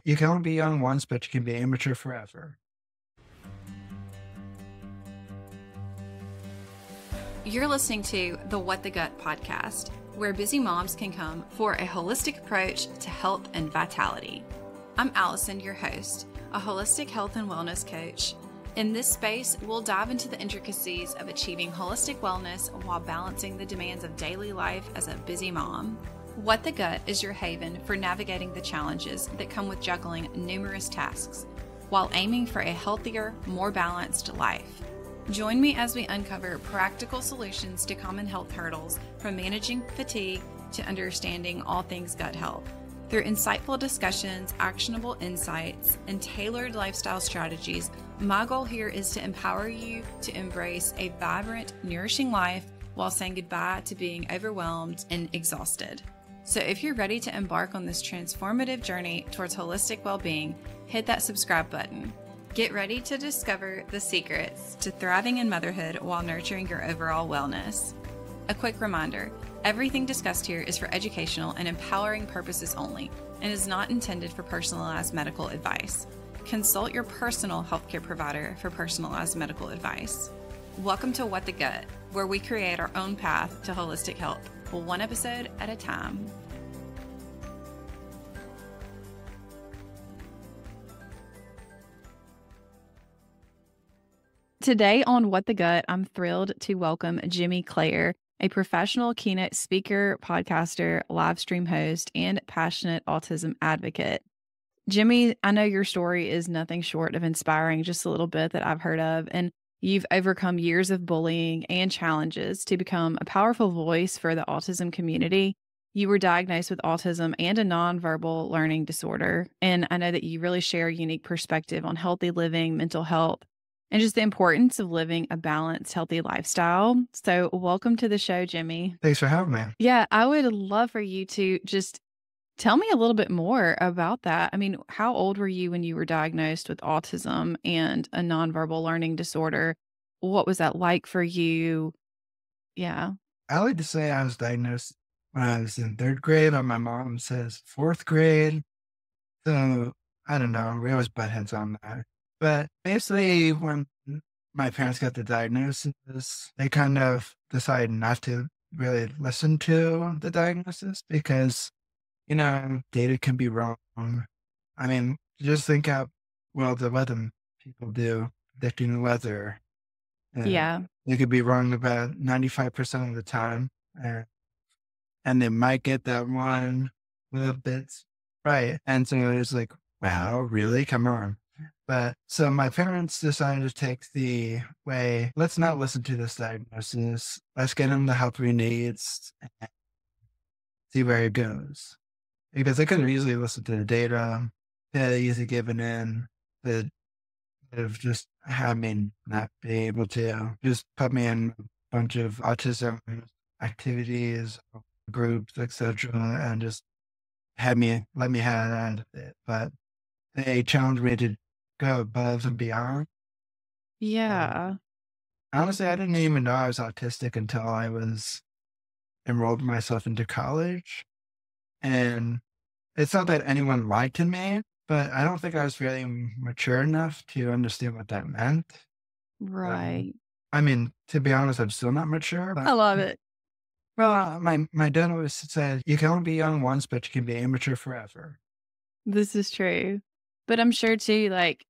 You can only be young once, but you can be immature forever. You're listening to the What the Gut podcast, where busy moms can come for a holistic approach to health and vitality. I'm Allison, your host, a holistic health and wellness coach. In this space, we'll dive into the intricacies of achieving holistic wellness while balancing the demands of daily life as a busy mom. What the Gut is your haven for navigating the challenges that come with juggling numerous tasks while aiming for a healthier, more balanced life. Join me as we uncover practical solutions to common health hurdles, from managing fatigue to understanding all things gut health. Through insightful discussions, actionable insights, and tailored lifestyle strategies, my goal here is to empower you to embrace a vibrant, nourishing life while saying goodbye to being overwhelmed and exhausted. So if you're ready to embark on this transformative journey towards holistic well-being, hit that subscribe button. Get ready to discover the secrets to thriving in motherhood while nurturing your overall wellness. A quick reminder, everything discussed here is for educational and empowering purposes only and is not intended for personalized medical advice. Consult your personal healthcare provider for personalized medical advice. Welcome to What the Gut, where we create our own path to holistic health, one episode at a time. Today on What the Gut, I'm thrilled to welcome Jimmy Clare, a professional keynote speaker, podcaster, live stream host, and passionate autism advocate. Jimmy, I know your story is nothing short of inspiring, just a little bit that I've heard of, and you've overcome years of bullying and challenges to become a powerful voice for the autism community. You were diagnosed with autism and a nonverbal learning disorder, and I know that you really share a unique perspective on healthy living, mental health, and just the importance of living a balanced, healthy lifestyle. So welcome to the show, Jimmy. Thanks for having me. Yeah, I would love for you to just tell me a little bit more about that. I mean, how old were you when you were diagnosed with autism and a nonverbal learning disorder? What was that like for you? Yeah. I like to say I was diagnosed when I was in third grade, but my mom says fourth grade. So I don't know. We always butt heads on that. But basically, when my parents got the diagnosis, they kind of decided not to really listen to the diagnosis because, data can be wrong. I mean, just think how well the weather people do predicting the weather. Yeah. They could be wrong about 95% of the time. And they might get that one little bit right. And so it's like, wow, really? Come on. But so my parents decided to take the way, let's not listen to this diagnosis. Let's get him the help he needs and see where it goes. Because they could have easily listened to the data, they easily given in, but have just had me not be able to just put me in a bunch of autism activities, groups, etc., and just let me have that of it. But they challenged me to go above and beyond. Yeah. Honestly, I didn't even know I was autistic until I was enrolled myself into college. And it's not that anyone lied to me, but I don't think I was really mature enough to understand what that meant. Right. I mean, to be honest, I'm still not mature. But, I love it. well, my dad always said, you can only be young once, but you can be immature forever. This is true. But I'm sure too, like,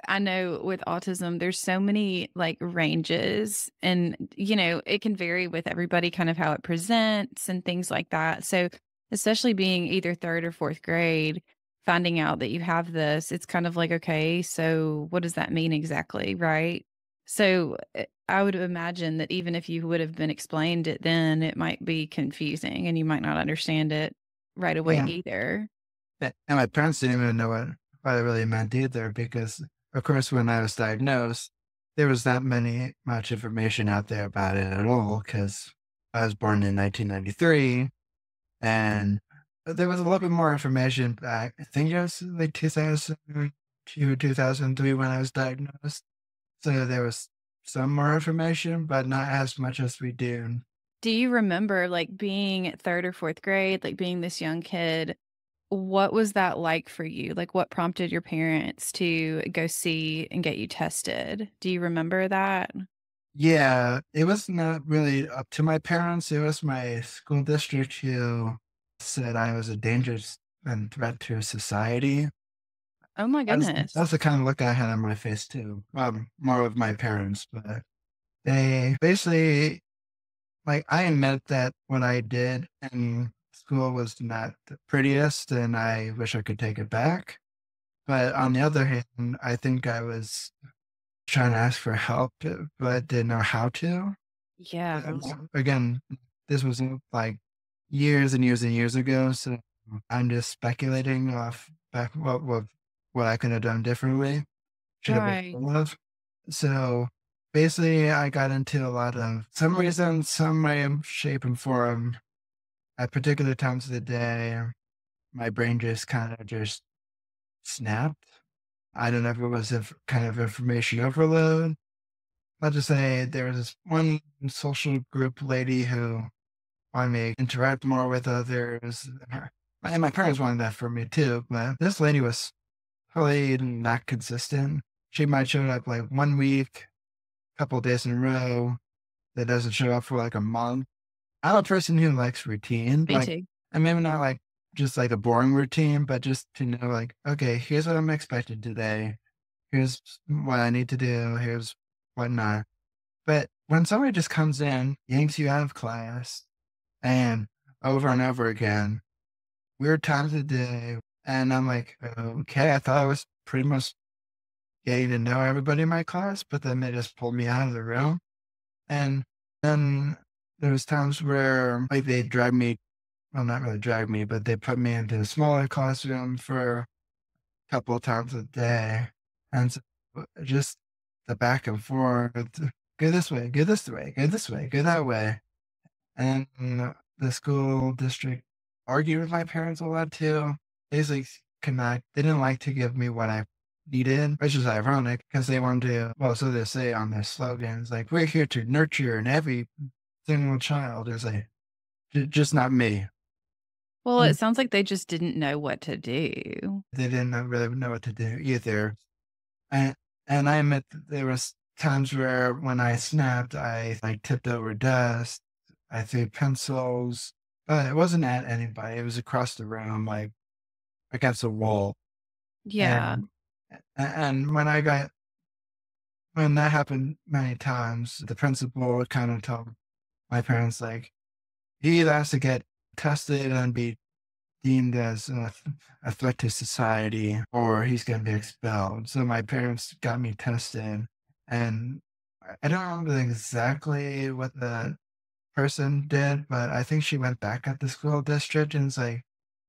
I know with autism, there's so many like ranges and, it can vary with everybody kind of how it presents and things like that. So especially being either third or fourth grade, finding out that you have this, it's kind of like, okay, so what does that mean exactly? Right. So I would imagine that even if you would have been explained it, then it might be confusing and you might not understand it right away either. And my parents didn't even know what it really meant either, because of course, when I was diagnosed, there was not much information out there about it at all, because I was born in 1993 and there was a little bit more information back. I think it was like 2002, 2003 when I was diagnosed. So there was some more information, but not as much as we do. Do you remember like being third or fourth grade, like being this young kid, what was that like for you? Like, what prompted your parents to go see and get you tested? Do you remember that? Yeah, it was not really up to my parents. It was my school district who said I was a dangerous and threat to society. Oh my goodness. That's the kind of look I had on my face too. More with my parents, but they basically like I admit that what I did in school was not the prettiest, and I wish I could take it back. But on the other hand, I think I was trying to ask for help, but didn't know how to. Yeah. Again, this was like years and years and years ago, so I'm just speculating off back what I could have done differently, should have been Right. more of. So basically, I got into a lot of some reason, some way, shape, and form at particular times of the day. My brain just kind of just snapped. I don't know if it was kind of information overload. Let's just say there was this one social group lady who wanted me to interact more with others. And my parents wanted that for me too, but this lady was really not consistent. She might show up like 1 week, couple days in a row, that doesn't show up for like a month. I'm a person who likes routine, Me like, too. and maybe not like just like a boring routine, but just to know, like, okay, here's what I'm expected today. Here's what I need to do. Here's what not. But when somebody just comes in, yanks you out of class, and over again, weird times of day, and I'm like, okay, I thought I was pretty much getting to know everybody in my class, but then they just pulled me out of the room. And then there was times where like they drag me, well, not really drag me, but they put me into a smaller classroom for a couple of times a day. And so just the back and forth, go this way, go this way, go this way, go that way. And the school district argued with my parents a lot too. Basically, they didn't like to give me what I needed, which is ironic because they wanted to, well, so they say on their slogans, like, we're here to nurture and every single child is like, just not me. Well, it Mm. sounds like they just didn't know what to do. They didn't really know what to do either. And, and I admit that there was times where when I snapped, I like tipped over dust, I threw pencils, but it wasn't at anybody. It was across the room, like against a wall. Yeah. And and when that happened many times, the principal would kind of told my parents like he either has to get tested and be deemed as a threat to society, or he's going to be expelled. So my parents got me tested, and I don't remember exactly what the person did, but I think she went back at the school district and it's like,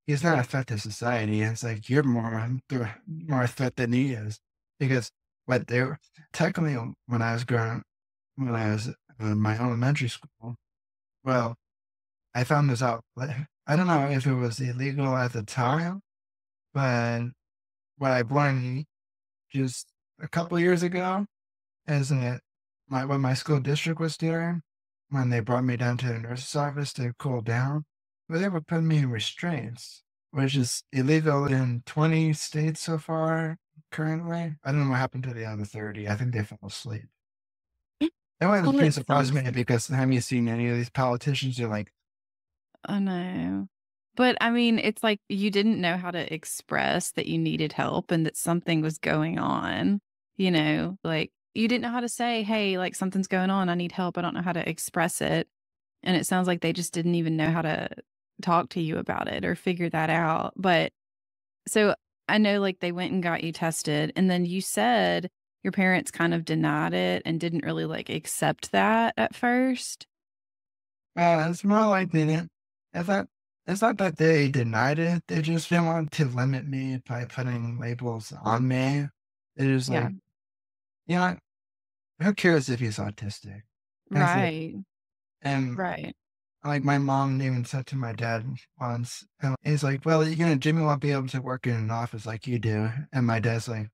he's not a threat to society. And it's like, you're more a threat than he is. Because what they were technically when I was in my elementary school, well, I found this out. I don't know if it was illegal at the time, but what I learned just a couple years ago is that what my school district was doing when they brought me down to the nurse's office to cool down, well, they were putting me in restraints, which is illegal in 20 states so far currently. I don't know what happened to the other 30. I think they fell asleep. That was Well, pretty it surprising sounds me because have you seen any of these politicians? You're like, I know. But, I mean, it's like you didn't know how to express that you needed help and that something was going on, like, you didn't know how to say, "Hey, like, something's going on, I need help, I don't know how to express it." And it sounds like they just didn't even know how to talk to you about it or figure that out. But so I know, like, they went and got you tested, and then you said your parents kind of denied it and didn't really, like, accept that at first? it's more like they didn't. It's not. It's not that they denied it. They just didn't want to limit me by putting labels on me. It is Yeah. like, you know, who cares if he's autistic? That's it. Right. And Right. like my mom even said to my dad once, and he's like, "Well, Jimmy won't be able to work in an office like you do." And my dad's like,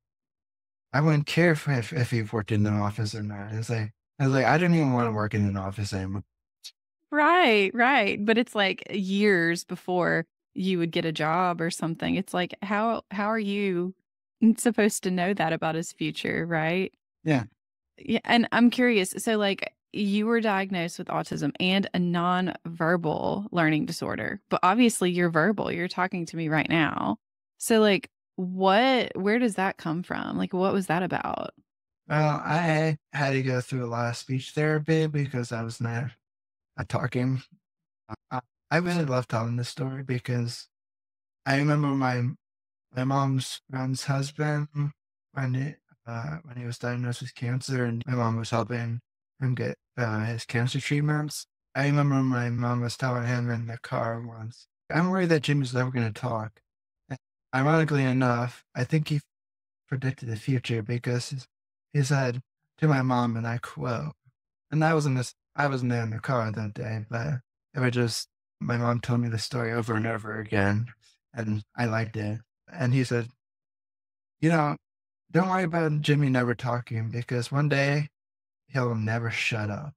"I wouldn't care if he worked in an office or not." It's like I was like, "I didn't even want to work in an office anymore." Right, right, but it's, like, years before you would get a job or something. It's like, how are you supposed to know that about his future, right? Yeah. Yeah, and I'm curious, so, like, you were diagnosed with autism and a nonverbal learning disorder, but obviously you're verbal, you're talking to me right now. So, like, where does that come from? Like, what was that about? Well, I had to go through a lot of speech therapy because I was not talking. I, I really love telling this story because I remember my mom's friend's husband when he was diagnosed with cancer, and my mom was helping him get his cancer treatments. I remember my mom was telling him in the car once, "I'm worried that Jimmy's never going to talk." And ironically enough, I think he predicted the future because he said to my mom, and I quote, and I wasn't there in the car that day, but it was just my mom told me the story over and over again, and I liked it. And he said, "You know, don't worry about Jimmy never talking because one day he'll never shut up."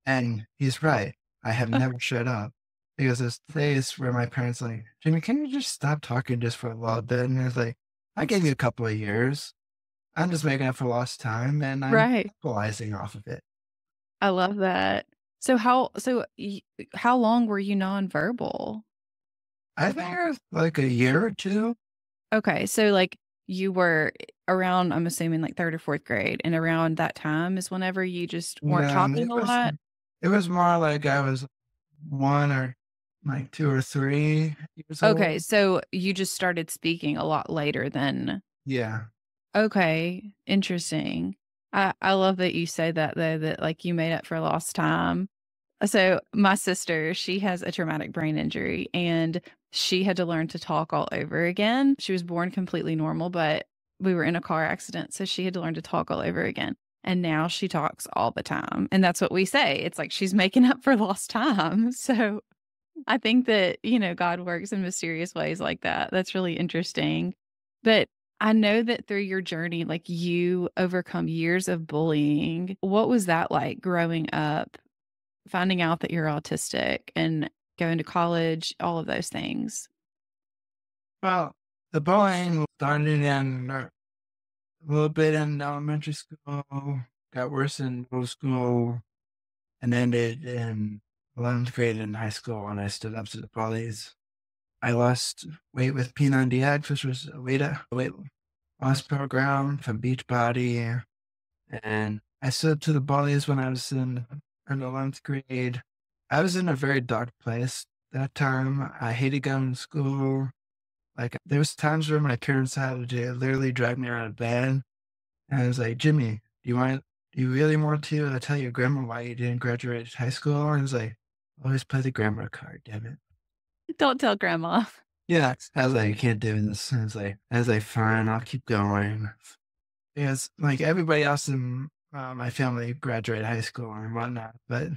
And he's right. I have never shut up because there's days where my parents are like, "Jimmy, can you just stop talking just for a little bit?" And it's like, I gave you a couple of years. I'm just making up for lost time and I'm Right. capitalizing off of it. I love that. So how long were you nonverbal? I think it was like a year or two. Okay, so, like, you were around, I'm assuming, like, 3rd or 4th grade, and around that time is whenever you just weren't No, talking a lot? it was more like I was 1 or like 2 or 3 years Okay, old. so you just started speaking a lot later than. Yeah. Okay, interesting. I love that you say that, though, that, like, you made up for lost time. So, my sister, she has a traumatic brain injury, and she had to learn to talk all over again. She was born completely normal, but we were in a car accident, so she had to learn to talk all over again, and now she talks all the time, and that's what we say. It's like she's making up for lost time. So, I think that, God works in mysterious ways like that. That's really interesting. But I know that through your journey, like, you overcome years of bullying. What was that like growing up, finding out that you're autistic and going to college, all of those things? Well, the bullying started in a little bit in elementary school, got worse in middle school, and ended in 11th grade in high school when I stood up to the bullies. I lost weight with P90X, which was a weight loss program from Beachbody, and I stood up to the bullies when I was in 11th grade. I was in a very dark place that time. I hated going to school. Like, there was times where my parents had to literally drag me out of bed, and I was like, "Jimmy, do you really want to tell your grandma why you didn't graduate high school?" And he's like, "Always play the grandma card, damn it." Don't tell grandma. Yeah, I was like, "I can't do this." I was like, "Fine, I'll keep going." Because, like, everybody else in, my family graduated high school and whatnot, but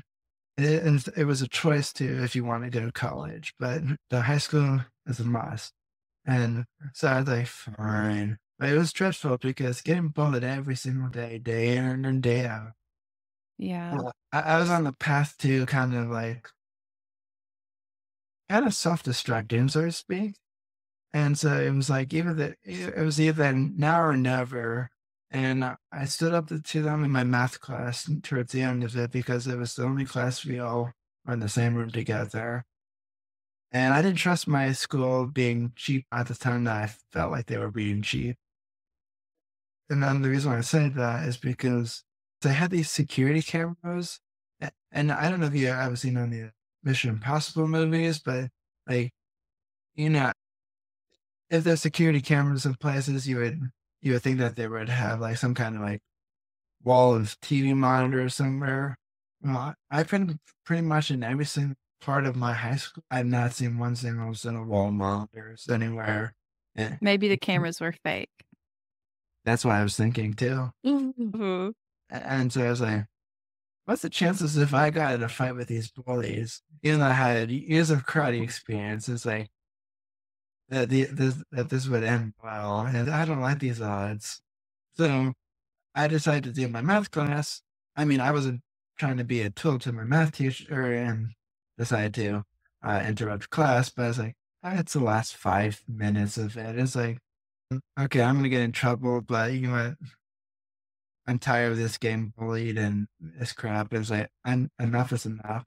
it was a choice too if you want to go to college, but the high school is a must. And so I was like, "Fine." But it was stressful because getting bullied every single day, day in and day out. Yeah. Well, I was on the path to kind of self-destructing, so to speak. And so it was like it was either now or never. And I stood up to them in my math class towards the end of it because it was the only class we all were in the same room together. And I didn't trust my school being cheap at the time that I felt like they were being cheap. And then the reason why I say that is because they had these security cameras. And I don't know if you ever seen any of the Mission Impossible movies, but like, you know, if there's security cameras in places, you would think that they would have like some kind of like wall of TV monitor somewhere. Well, I pretty much in every single part of my high school, I've not seen one single set of wall monitors anywhere. Yeah. Maybe the cameras were fake. That's what I was thinking too. Mhm. And so I was like, what's the chances if I got in a fight with these bullies? Even though I had years of karate experience, it's like that this would end well, and I don't like these odds. So I decided to do my math class. I mean, I wasn't trying to be a tool to my math teacher and decided to interrupt class, but I was like, it's the last 5 minutes of it. It's like, okay, I'm gonna get in trouble, but you know what? I'm tired of this getting bullied and this crap. It's like, enough is enough.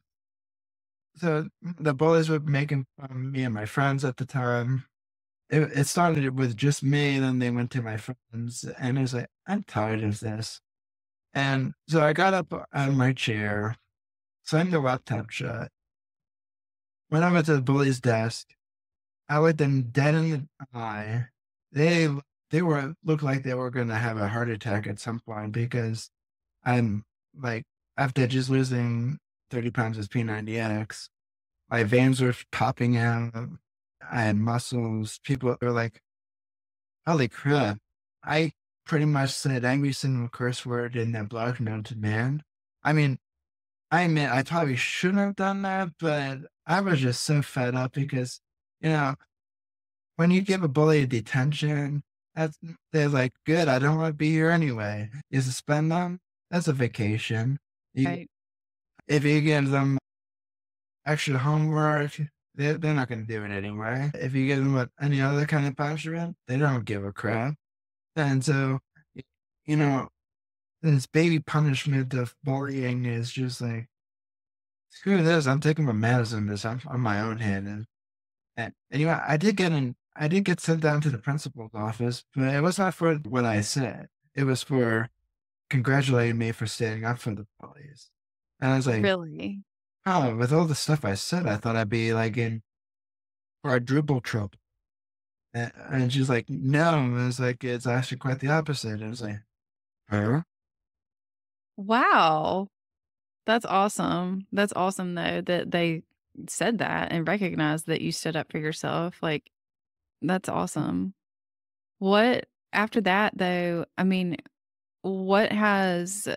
So the bullies were making fun of me and my friends at the time. It started with just me, then they went to my friends, and it was like, I'm tired of this. And so I got up out of my chair, slammed the laptop shut, went over to the bully's desk. I looked them dead in the eye. They they were looked like they were gonna have a heart attack at some point because I'm like, after just losing 30 pounds of P90X, my veins were popping out. I had muscles. People were like, holy crap. I pretty much said every single curse word in that blog known to man. I mean, I admit I probably shouldn't have done that, but I was just so fed up because, you know, when you give a bully a detention, that's they're like, good, I don't want to be here anyway. You suspend them, that's a vacation. You, Right. if you give them extra homework, they're not going to do it anyway. If you give them any other kind of punishment, they don't give a crap. And so, you know, this baby punishment of bullying is just like, screw this. I'm taking my medicine this on my own hand. And you know, I did get sent down to the principal's office, but it was not for what I said. It was for congratulating me for standing up for the bullies. And I was like, Really? oh, with all the stuff I said, I thought I'd be like in quadruple trouble. And she's like, no. And it was like, it's actually quite the opposite. I was like, huh? Wow. That's awesome. That's awesome though that they said that and recognized that you stood up for yourself. Like, that's awesome. What after that though, I mean, what has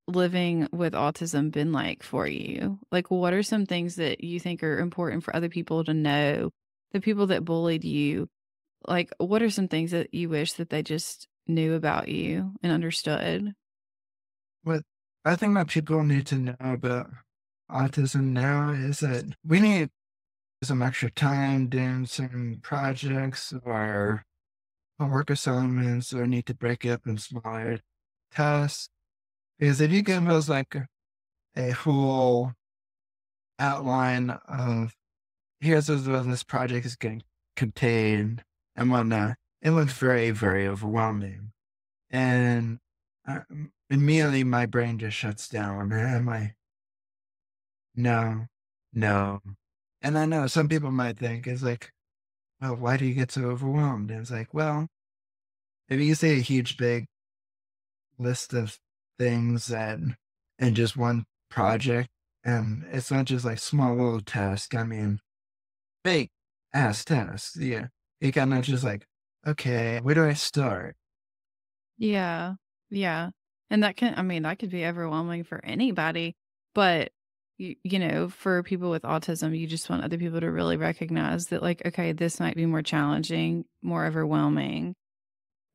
living with autism been like for you? Like, what are some things that you think are important for other people to know? The people that bullied you, like, what are some things that you wish that they just knew about you and understood? What I think that people need to know about autism now is that we need some extra time doing certain projects or homework assignments, or need to break it up in smaller tasks. Because if you give us like a whole outline of here's what this project is going to contain and whatnot, it looks very, very overwhelming. And immediately my brain just shuts down. And I'm like, no, no. And I know some people might think it's like, well, why do you get so overwhelmed? And it's like, well, if you see a huge, big list of things that in just one project, and it's not just like small little tasks. I mean, big ass tasks. Yeah. You kind of just like, okay, where do I start? Yeah. Yeah. And that can, I mean, that could be overwhelming for anybody, but you know, for people with autism, you just want other people to really recognize that, like, okay, this might be more challenging, more overwhelming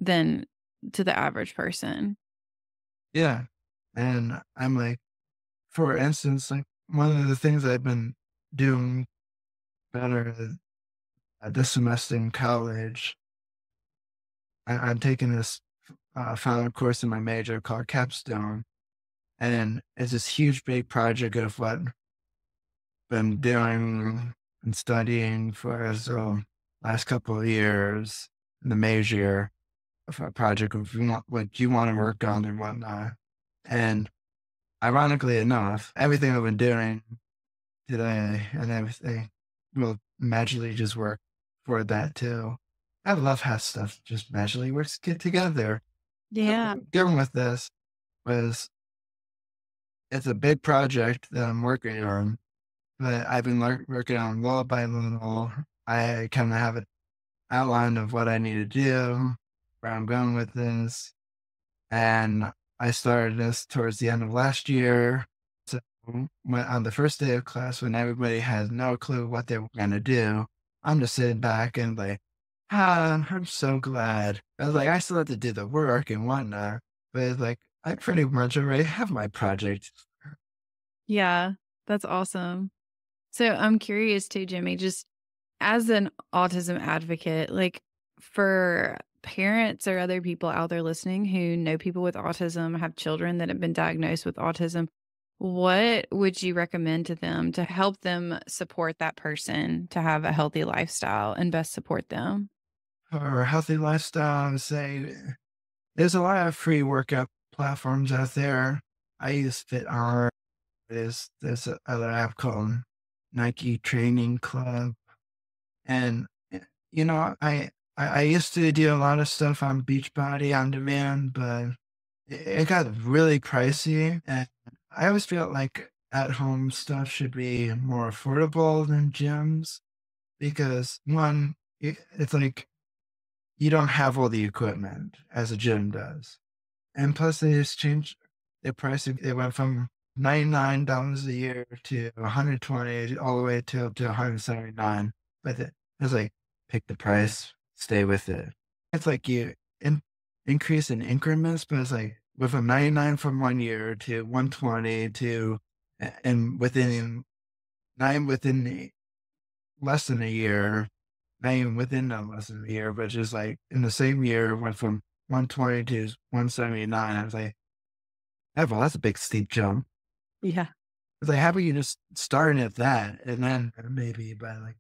than to the average person. Yeah. And I'm like, for instance, like one of the things I've been doing better this semester in college, I'm taking this final course in my major called Capstone. And it's this huge, big project of what I've been doing and studying for the last couple of years in the major of a project of what you want to work on and whatnot. And ironically enough, everything I've been doing today and everything will magically just work for that too. I love how stuff just magically works get together. Yeah. Going with this was it's a big project that I'm working on, but I've been working on little by little. I kind of have an outline of what I need to do, where I'm going with this, and I started this towards the end of last year. So on the first day of class, when everybody has no clue what they were going to do, I'm just sitting back and like, I'm so glad. I was like, I still have to do the work and whatnot, but it's like, I pretty much already have my project. Yeah. That's awesome. So I'm curious too, Jimmy, just as an autism advocate, like for parents or other people out there listening who know people with autism, have children that have been diagnosed with autism, what would you recommend to them to help them support that person to have a healthy lifestyle and best support them? For a healthy lifestyle, I would say there's a lot of free workout platforms out there. I use FitR. There's other app called Nike Training Club. And, you know, I used to do a lot of stuff on Beachbody on demand, but it got really pricey. And I always felt like at home stuff should be more affordable than gyms because one, it's like you don't have all the equipment as a gym does. And plus they just changed their pricing. It went from $99 a year to 120 all the way to up to 179. But it's like pick the price, stay with it. It's like you increase in increments, but it's like with a 99 from 1 year to 120 to and within less than a year, not even within no less than a year, but just like in the same year went from 120 to 179. I was like, "Oh, well, that's a big steep jump." Yeah. It's like, how about you just starting at that and then maybe by like,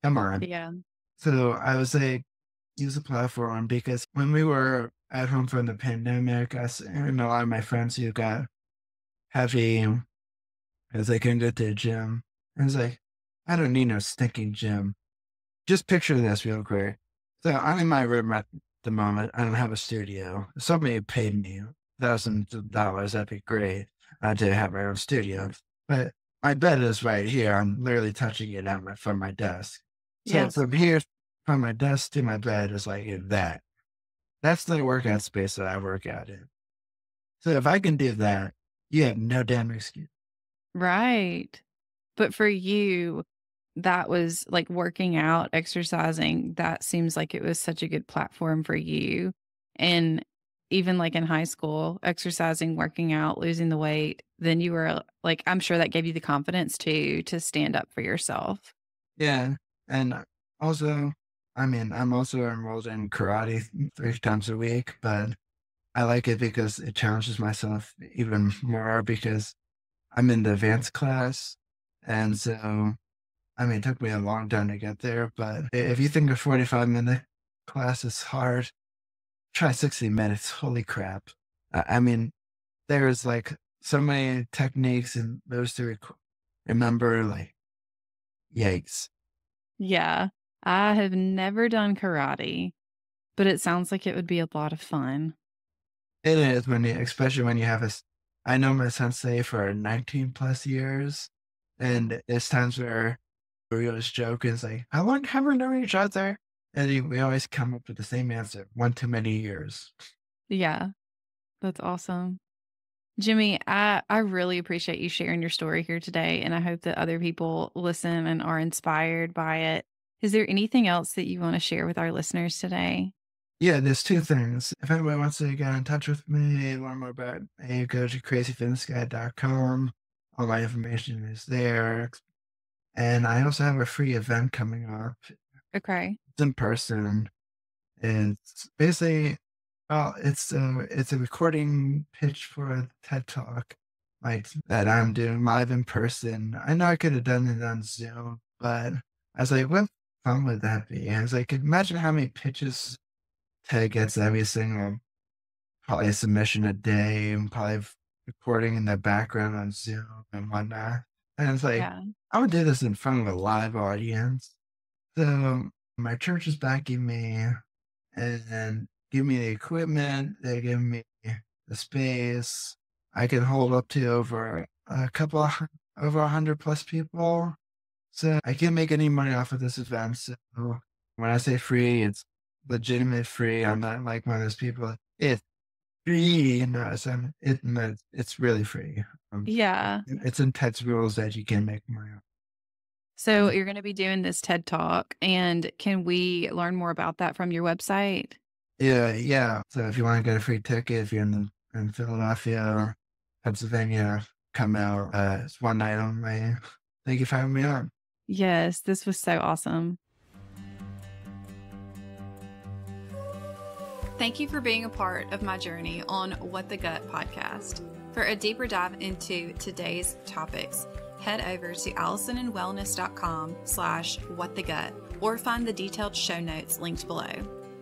come on. Yeah. So I would say use the platform because when we were at home from the pandemic, us and a lot of my friends who got heavy as they couldn't go to the gym, I was like, I don't need no stinking gym. Just picture this real quick. So I'm in my room at the moment. I don't have a studio. If somebody paid me thousands of dollars, that'd be great to have my own studio. But my bed is right here. I'm literally touching it from my desk. So Yes. from here, from my desk to my bed is like that. That's the workout space that I work out in. So if I can do that, you have no damn excuse. Right. But for you, that was like working out, exercising, that seems like it was such a good platform for you. And even like in high school, exercising, working out, losing the weight, then you were like, I'm sure that gave you the confidence too to stand up for yourself. Yeah. And also, I mean, I'm also enrolled in karate 3 times a week, but I like it because it challenges myself even more because I'm in the advanced class. And so, I mean, it took me a long time to get there, but if you think a 45-minute class is hard, try 60 minutes. Holy crap. I mean, there's like so many techniques and those to remember, like, yikes. Yeah. I have never done karate, but it sounds like it would be a lot of fun. It is when you, especially when you have I know my sensei for 19 plus years, and there's times where we always joke, and it's like, how long have we known each other? And we always come up with the same answer, one too many years. Yeah, that's awesome. Jimmy, I really appreciate you sharing your story here today, and I hope that other people listen and are inspired by it. Is there anything else that you want to share with our listeners today? Yeah, there's two things. If anybody wants to get in touch with me and learn more about me, go to crazyfitnessguy.com. All my information is there. And I also have a free event coming up. Okay. It's in person. It's basically, well, it's a recording pitch for a TED Talk, like that I'm doing live in person. I know I could have done it on Zoom, but I was like, what fun would that be? I was like, imagine how many pitches TED gets every single, probably a submission a day, and probably recording in the background on Zoom and whatnot. And it's like, Yeah. I would do this in front of a live audience. So my church is backing me and give me the equipment. They give me the space. I can hold up to over over 100 plus people. So I can't make any money off of this event. So when I say free, it's legitimate free. I'm not like one of those people. It's free. No, no, it's really free. Yeah. It's in Ted's rules that you can make money. So you're going to be doing this TED Talk, and can we learn more about that from your website? Yeah, yeah. So if you want to get a free ticket, if you're in Philadelphia or Pennsylvania, come out. It's one night only. Thank you for having me on. Yes, this was so awesome. Thank you for being a part of my journey on What the Gut podcast. For a deeper dive into today's topics, head over to allisonandwellness.com/whatthegut or find the detailed show notes linked below.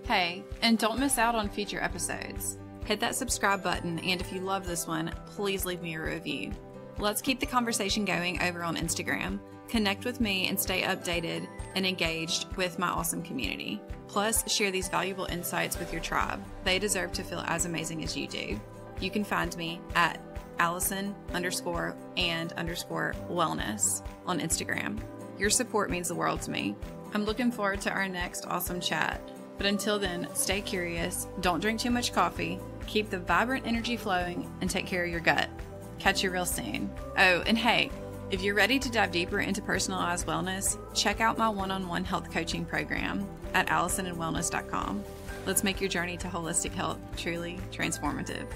Hey, and don't miss out on future episodes. Hit that subscribe button, and if you love this one, please leave me a review. Let's keep the conversation going over on Instagram. Connect with me and stay updated and engaged with my awesome community. Plus, share these valuable insights with your tribe. They deserve to feel as amazing as you do. You can find me at Allison_and_wellness on Instagram. Your support means the world to me. I'm looking forward to our next awesome chat. But until then, stay curious, don't drink too much coffee, keep the vibrant energy flowing, and take care of your gut. Catch you real soon. Oh, and hey, if you're ready to dive deeper into personalized wellness, check out my one-on-one health coaching program at allisonandwellness.com. Let's make your journey to holistic health truly transformative.